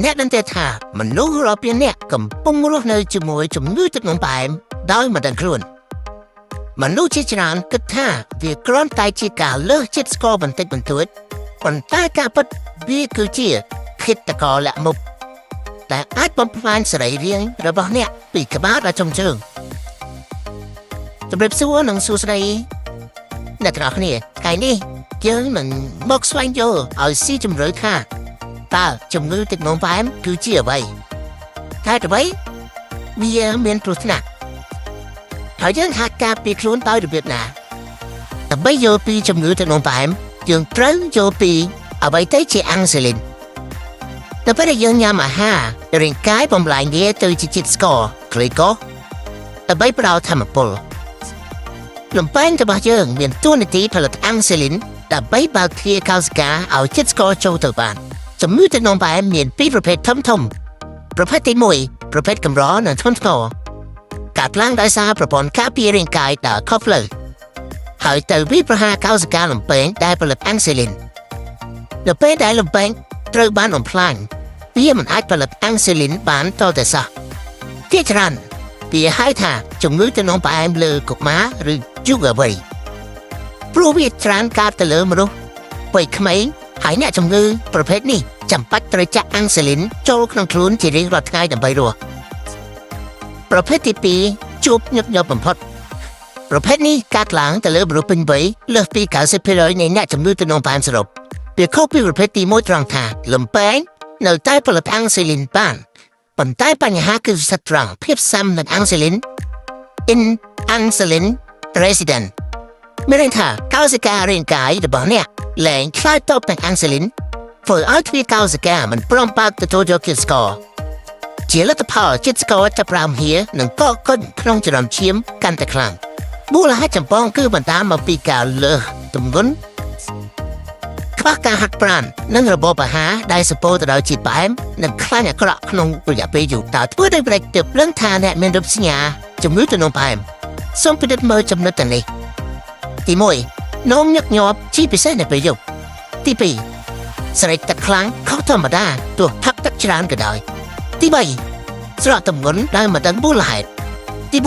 អ្នកនឹងតែថាមនុស្សរាប់ពាន់នាក់កំពុងរស់នៅជាមួយជំងឺទឹកនោមផ្អែមដោយមិនដឹងខ្លួនមនុស្សជាច្រើនគិតថាវាគ្រាន់តែជាការលើសចិត្តស្គាល់បន្តិចបន្តួចប៉ុន្តែការពិតវាគឺជាឃាតករលាក់មុខដែលអាចបំផ្លាញសរីរាង្គរបស់អ្នកពីក្បាលដល់ចុងជើងជម្រាបសួរនិងសួស្តីអ្នកទាំងអស់គ្នាថ្ងៃនេះយើងនឹងមកស្វែងយល់ឲ្យស៊ីជម្រៅថាតើជំងឺទឹកនោមផ្អែមគឺជាអ្វីតែអ្វីវាមានគ្រោះថ្នាក់ហើយយើងហាក់ការពារខ្លួនដោយរបៀបណាដើម្បីយល់ពីជំងឺទឹកនោមផ្អែមយើងត្រូវយល់ពីអ្វីទៅជាអាំងស៊ូលីននៅពេលដែលយើងញ៉ាំអាហាររាងកាយបំលែងវាទៅជាជាតិស្ករក្លីកូដើម្បីផ្ដល់ថាមពលលំពែងរបស់យើងមានតួនាទីផលិតអាំងស៊ូលីនដើម្បីបើកទ្វារកោសិកាឲ្យជាតិស្ករចូលទៅបានជំងឺទឹកនោមផ្អែមមានពីរប្រភេទធំប្រភេទទី1ប្រភេទកម្រនិងធ្ងន់ធ្ងរកើតឡើងដោយសារប្រព័ន្ធការពាររាងកាយដែលខុសផ្លូវហើយទៅវាប្រហារកោសិកាលំពែងដែលផលិតអាំងស៊ូលីននៅពេលដែលលំពែងត្រូវបានបំផ្លាញវាមិនអាចផលិតអាំងស៊ូលីនបានតទៅសោះជាច្រើនវាហៅថាជំងឺទឹកនោមផ្អែមលើកុមារឬយុវវ័យព្រោះវាច្រើនកើតទៅលើមនុស្សវ័យក្មេងហើយអ្នកជំងឺប្រភេទនេះចាំបាច់ត្រូវចាក់អាំងស៊ូលីនចូលក្នុងខ្លួនជារៀងរាល់ថ្ងៃដើម្បីរស់ប្រភេទទី2ជួបញឹកញាប់បំផុតប្រភេទនេះកើតឡើងទៅលើមនុស្សពេញវ័យលើសពី 90% នៃអ្នកជំងឺទឹកនោមផ្អែមសរុបវាខុសពីប្រភេទទី1ត្រង់ថាលំពែងនៅតែផលិតអាំងស៊ូលីនបានប៉ុន្តែបញ្ហាគឺស្ថិតត្រង់ភាពស៊ាំនឹងអាំងស៊ូលីន insulin resistant មានន័យថាកោសិការាងកាយរបស់អ្នកលែងឆ្លើយតបនឹងអាំងស៊ូលីនធ្វើឲ្យទ្វារកោសិកាមិនព្រមបើកទទួលយកជាតិស្ករជាលទ្ធផលជាតិស្ករចាប់ផ្ដើមហៀនិងកកកុញក្នុងចរន្តឈាមកាន់តែខ្លាំងមូលហេតុចម្បងគឺបណ្ដាលមកពីការលើសទម្ងន់ខ្វះការហាត់ប្រាណនិងរបបអាហារដែលសម្បូរទៅដោយជាតិផ្អែមនិងខ្លាញ់អាក្រក់ក្នុងរយៈពេលយូរតើធ្វើដោយប្រតិទិនដឹងថាអ្នកមានរោគសញ្ញាជំងឺទឹកនោមផ្អែមសូមពិនិត្យមើលចំណុចទាំងនេះទី1នោមញឹកញាប់ជាពិសេសនៅពេលយប់ទី2ស្រេកទឹកខ្លាំងខុសធម្មតាទោះផឹកទឹកច្រើនក៏ដោយទី3ស្រកទម្ងន់ដែលមិនដឹងមូលហេតុទី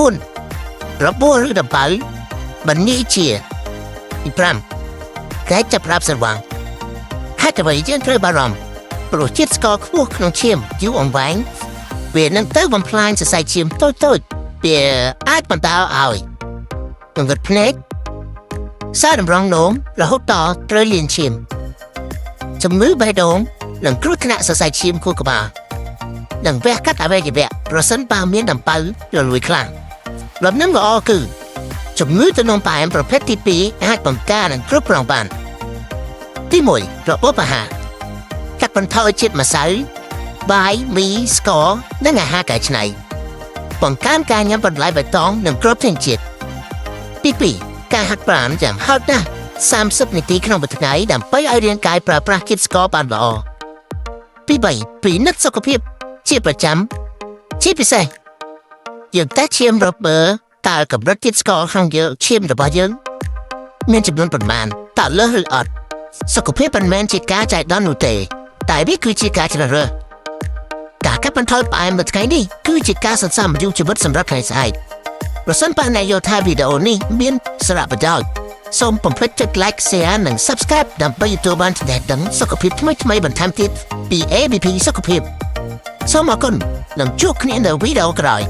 4របួសឬដំបៅមិនងាយជាទី5កែចាប់ប្រាប់ស្រវាំងហេតុអ្វីយើងត្រូវបារម្ភព្រោះជាតិស្ករខ្ពស់ក្នុងឈាមយូរអង្វែងវានឹងទៅបំផ្លាញសរសៃឈាមតូចវាអាចបណ្ដាលឲ្យចង្រិតភ្នែកសារតម្រង់នោមរហូតដល់ត្រូវលៀនឈាមជំងឺបេះដូងនិងគ្រោះថ្នាក់សរសៃឈាមខួរក្បាលនិងវះកាត់អវយវៈប្រសិនបើមានដំបៅរលួយខ្លាំងលំនឹងល្អគឺជំងឺទឹកនោមផ្អែមប្រភេទទី2អាចបង្ការនិងគ្រប់គ្រងបានទី1របបអាហារកាត់បន្ថយជាតិម្សៅបាយមីស្ករនិងអាហារកែច្នៃបង្កើនការញ៉ាំបន្លែបៃតងនិងប្រូតេអ៊ីនជាតិទី2ការហាត់ប្រាណយ៉ាងហោចណាស់30នាទីក្នុងមួយថ្ងៃដើម្បីឲ្យរាងកាយប្រើប្រាស់ជាតិស្ករបានល្អទី3ពិនិត្យសុខភាពជាប្រចាំជាពិសេសយើងតែឈាមរាប់មើលតើកម្រិតជាតិស្ករក្នុងឈាមរបស់យើងមានចំនួនប៉ុន្មានតើលើសឬអត់សុខភាពមិនមែនជាការចៃដន្យនោះទេតែវាគឺជាការជ្រើសរើសការកាត់បន្ថយផ្អែមនៅថ្ងៃនេះគឺជាការសន្សំអាយុជីវិតសម្រាប់ថ្ងៃស្អែកប្រសិនបើអ្នកយល់ថាវីដេអូនេះមានសារៈប្រយោជន៍សូមកុំភ្លេចចុច like share និង subscribe ដើម្បីទទួលបានចំណេះដឹងសុខភាពថ្មីៗបន្ថែមទៀតពី ABP សុខភាពសូមអរគុណនិងជួបគ្នានៅវីដេអូក្រោយ